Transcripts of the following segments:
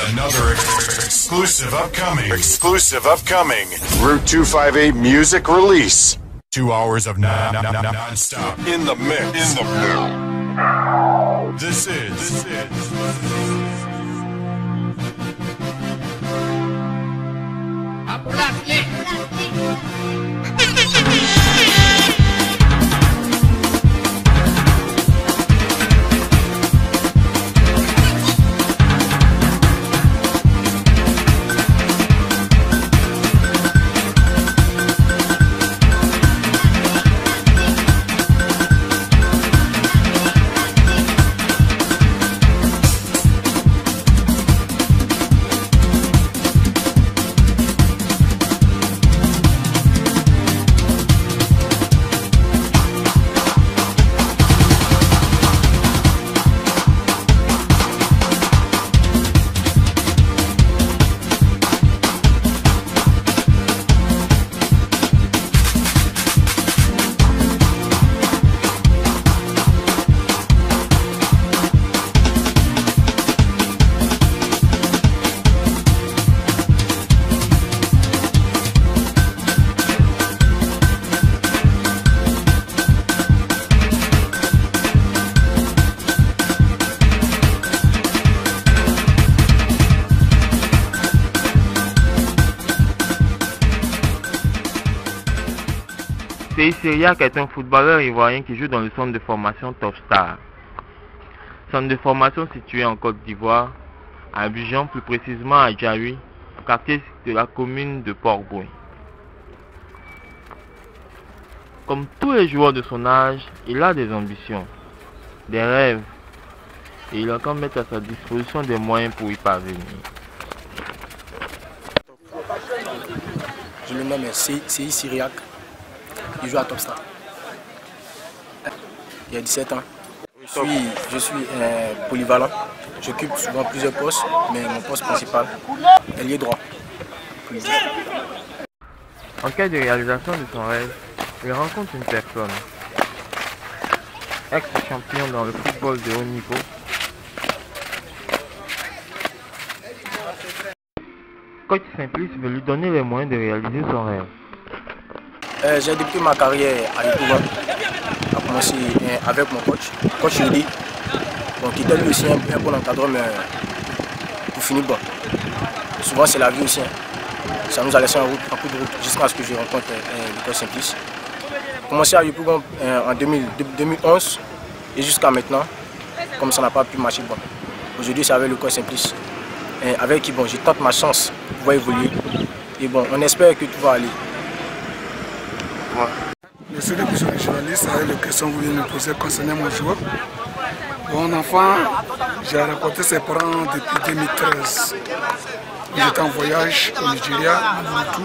another exclusive upcoming Route 258 music release. 2 hours of non-stop in the mix. This is Seyi Syriac est un footballeur ivoirien qui joue dans le centre de formation Top Star. Centre de formation situé en Côte d'Ivoire, à Abidjan, plus précisément à Djaoui, quartier de la commune de Port-Bouin. Comme tous les joueurs de son âge, il a des ambitions, des rêves, et il entend mettre à sa disposition des moyens pour y parvenir. Je me nomme Seyi Syriac. Il joue à Top Star. Il a 17 ans. Je suis polyvalent. J'occupe souvent plusieurs postes, mais mon poste principal est ailier droit. En cas de réalisation de son rêve, il rencontre une personne, ex-champion dans le football de haut niveau. Coach Simplice veut lui donner les moyens de réaliser son rêve. J'ai débuté ma carrière à Yopougon. J'ai commencé avec mon coach Rudy, qui était lui aussi un bon encadreur, mais pour finir bon. Souvent c'est la vie aussi. Ça nous a laissé un peu de route jusqu'à ce que je rencontre le coach Simplice. J'ai commencé à Yopougon en 2011 et jusqu'à maintenant, comme ça n'a pas pu marcher bon. Aujourd'hui c'est avec le coach Simplice, avec qui bon, je tente ma chance pour pouvoir évoluer. Et bon, on espère que tout va aller. Monsieur le journaliste, avec les questions que vous venez de me poser concernant mon joueur. Mon enfant, j'ai rencontré ses parents depuis 2013. J'étais en voyage au Nigeria, à Mobutu.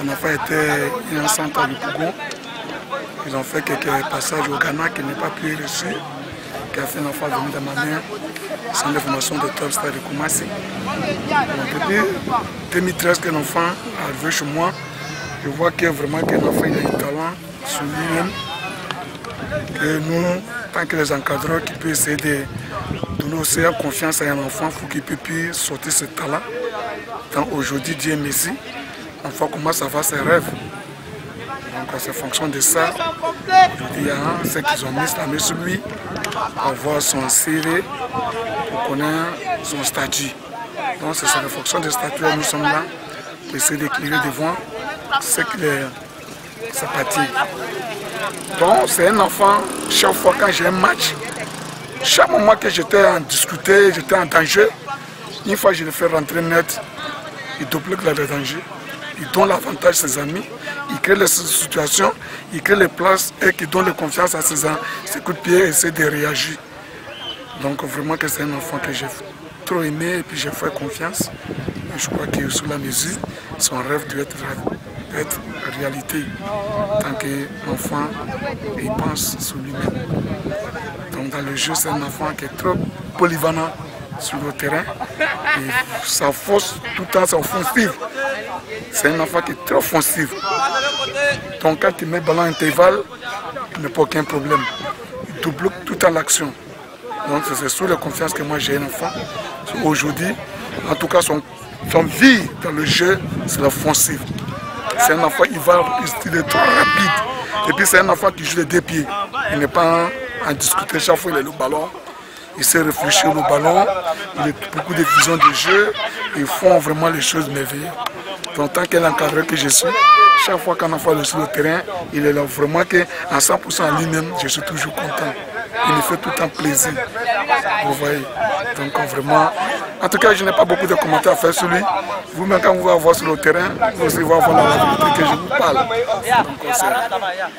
Mon enfant était en centre à Yopougon. Ils ont fait quelques passages au Ghana qui n'est pas pu reçu, qui a fait un enfant venir de ma mère, centre de formation de Top Star de Koumassi. Depuis 2013 que l'enfant est arrivé chez moi, je vois que vraiment qu'un enfant il a un talent sur lui-même. Que nous, tant que les encadreurs qui peuvent essayer de donner aussi confiance à un enfant, il faut qu'il puisse sortir ce talent. Tant aujourd'hui, Dieu merci, l'enfant commence à avoir ses rêves. Donc c'est en fonction de ça. Aujourd'hui, il y a ceux qui ont mis la main sur lui pour voir son CV, pour connaître son statut. Donc c'est en fonction de statut que nous sommes là, pour essayer d'éclairer devant ce qu'il est sympathique. Donc c'est un enfant, chaque fois quand j'ai un match, chaque moment que j'étais en discuter, j'étais en danger, une fois je le fais rentrer net, il duplique le danger, il donne l'avantage à ses amis, il crée les situations, il crée les places et il donne la confiance à ses coups de pied et essaie de réagir. Donc vraiment que c'est un enfant que j'ai trop aimé et puis j'ai fait confiance. Et je crois que sous la mesure, son rêve doit être réalité. Tant que l'enfant il pense sur lui-même. Donc dans le jeu, c'est un enfant qui est trop polyvalent sur le terrain. Et sa force, tout le temps, c'est offensive. C'est un enfant qui est très offensif. Donc quand il met le ballon intervalle, il n'a pas aucun problème. Il double tout à l'action. Donc c'est sous la confiance que moi j'ai un enfant. Aujourd'hui, en tout cas, son vie dans le jeu, c'est l'offensive. C'est un enfant, il est trop rapide. Et puis c'est un enfant qui joue les deux pieds. Il n'est pas en discuter chaque fois il a le ballon. Il sait réfléchir au ballon. Il a beaucoup de visions de jeu. Ils font vraiment les choses merveilleuses. Donc tant qu'un encadreur que je suis, chaque fois qu'un enfant est sur le terrain, il est là vraiment qu'à 100% en lui-même, je suis toujours content. Il me fait tout le temps plaisir. Vous voyez. Donc vraiment, en tout cas, je n'ai pas beaucoup de commentaires à faire sur lui. Vous-même, quand vous allez voir sur le terrain, vous allez voir la vérité que je vous parle. Donc,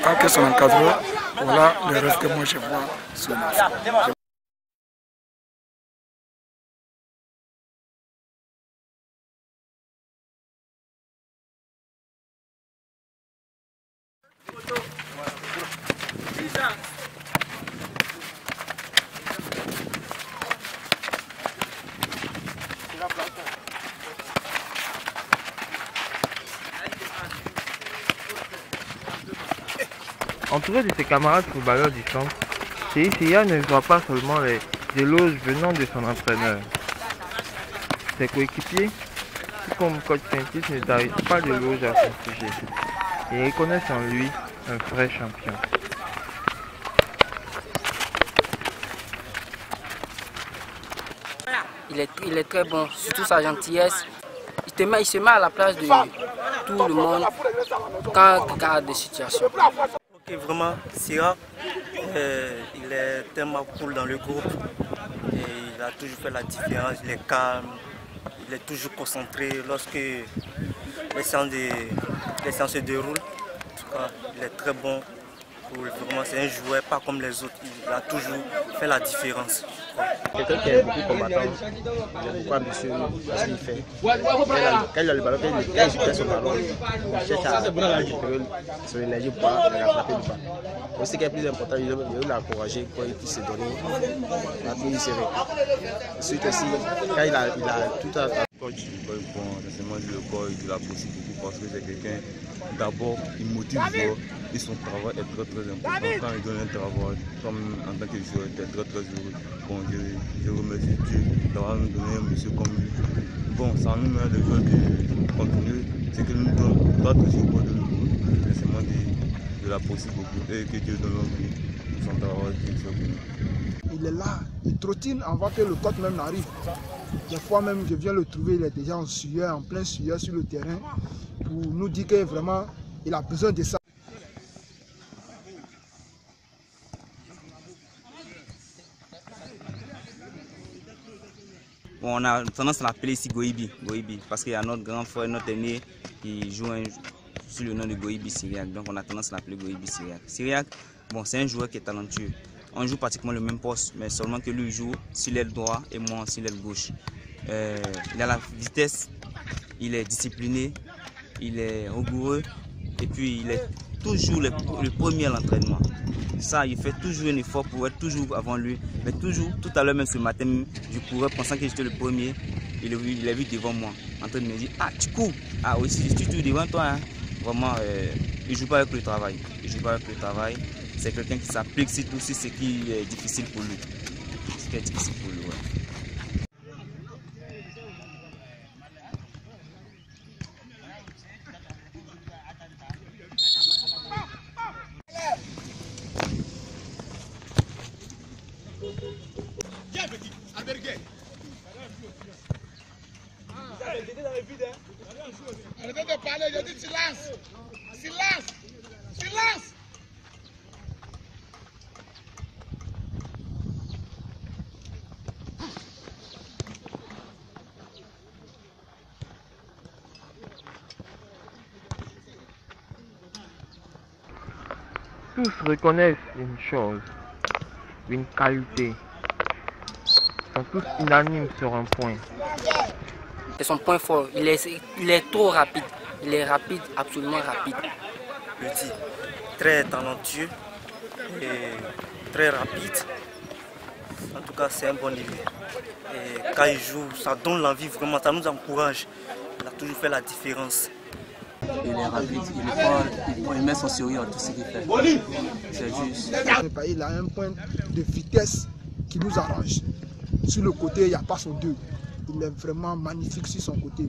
tant que son encadreur, voilà le rêve que moi je vois sur l'enfant. Entouré de ses camarades footballeurs du centre, CICA ne voit pas seulement les éloges venant de son entraîneur. Ses coéquipiers, tout comme coach Saintis, ne tarissent pas d'éloges à son sujet et reconnaissent en lui un vrai champion. Il est très bon, surtout sa gentillesse. Il se met à la place de tout le monde quand il regarde des situations. Okay, vraiment, Sira, il est tellement cool dans le groupe. Et il a toujours fait la différence, il est calme, il est toujours concentré lorsque les séances se déroulent. En tout cas, il est très bon. Vraiment, c'est un joueur pas comme les autres, il a toujours fait la différence. Quelqu'un qui est beaucoup combattant, il est beaucoup ambitieux dans ce qu'il fait. Quand il a le ballon, quand il perd son ballon, il cherche à récupérer son énergie pour rattraper le ballon. Aussi, ce qui est plus important, il veut l'encourager quand il puisse se donner, il se récupère. Ensuite aussi, quand il a tout à coach, le coach, il apprécie beaucoup parce que c'est quelqu'un, d'abord, il motive fort et son travail est très très important. Quand il donne un travail, comme en tant que joueur, il est très très heureux. Bon, je remercie Dieu d'avoir nous donné un monsieur comme lui. Bon, ça nous met le jeu de continuer, c'est que nous donne d'autres joueurs de nous. Laissez-moi de l'apprécier beaucoup et que Dieu donne l'envie pour son travail qu'il fait pour nous. Il est là, il trottine avant que le coach même n'arrive. Des fois même, je viens le trouver, il est déjà en sueur, en plein sueur sur le terrain, pour nous dire que vraiment, il a besoin de ça. Bon, on a tendance à l'appeler ici Goibi, parce qu'il y a notre grand frère, notre aîné, qui joue sous le nom de Goibi Syriac. Donc on a tendance à l'appeler Goibi Syriac. Syriac, bon, c'est un joueur qui est talentueux. On joue pratiquement le même poste, mais seulement que lui joue sur l'aile droite et moi sur l'aile gauche. Il a la vitesse, il est discipliné, il est rigoureux et puis il est toujours le premier à l'entraînement. Ça, il fait toujours un effort pour être toujours avant lui. Mais toujours, tout à l'heure même ce matin, je courais pensant que j'étais le premier. Il est vu devant moi, en train de me dire, ah tu cours, ah oui, je suis toujours devant toi. Hein. Vraiment, il ne joue pas avec le travail. Il joue pas avec le travail. C'est quelqu'un qui s'applique sur tout ce qui est difficile pour lui. Ce qui est difficile pour lui, ouais. Arrêtez de parler, je dis silence. Silence. Silence. Tous reconnaissent une chose, une qualité. Ils sont tous unanimes sur un point. C'est son point fort, il est trop rapide. Il est rapide, absolument rapide. Petit, très talentueux et très rapide. En tout cas, c'est un bon niveau. Et quand il joue, ça donne l'envie vraiment, ça nous encourage. Il a toujours fait la différence. Il est rapide, il met son sérieux dans tout ce qu'il fait. C'est juste. Il a un point de vitesse qui nous arrange. Sur le côté, il n'y a pas son deux. il est vraiment magnifique sur son côté.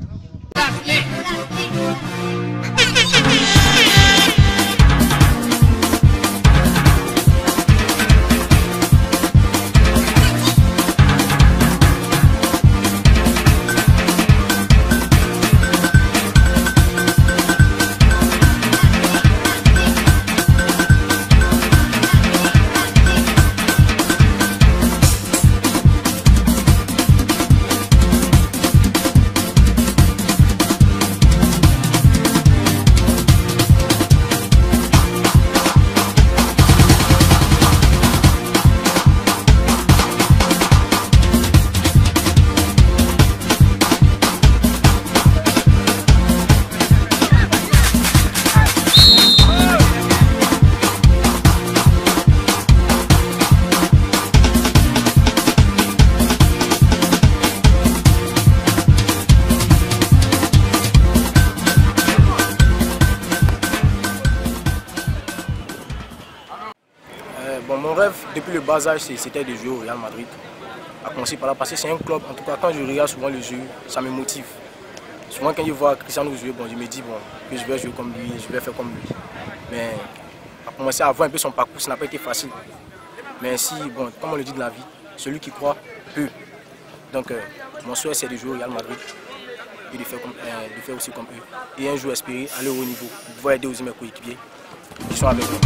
Bon, mon rêve depuis le bas âge, c'était de jouer au Real Madrid. À commencer par là, parce que c'est un club, en tout cas quand je regarde souvent le jeu, ça me motive. Souvent quand je vois Cristiano jouer, bon, je me dis bon, que je vais jouer comme lui, je vais faire comme lui. Mais à commencer à voir un peu son parcours, ça n'a pas été facile. Mais si, bon, comme on le dit de la vie, celui qui croit peut. Donc mon souhait c'est de jouer au Real Madrid et de faire aussi comme eux. Et un jour espérer aller au haut niveau, pouvoir aider aussi mes coéquipiers qui sont avec moi.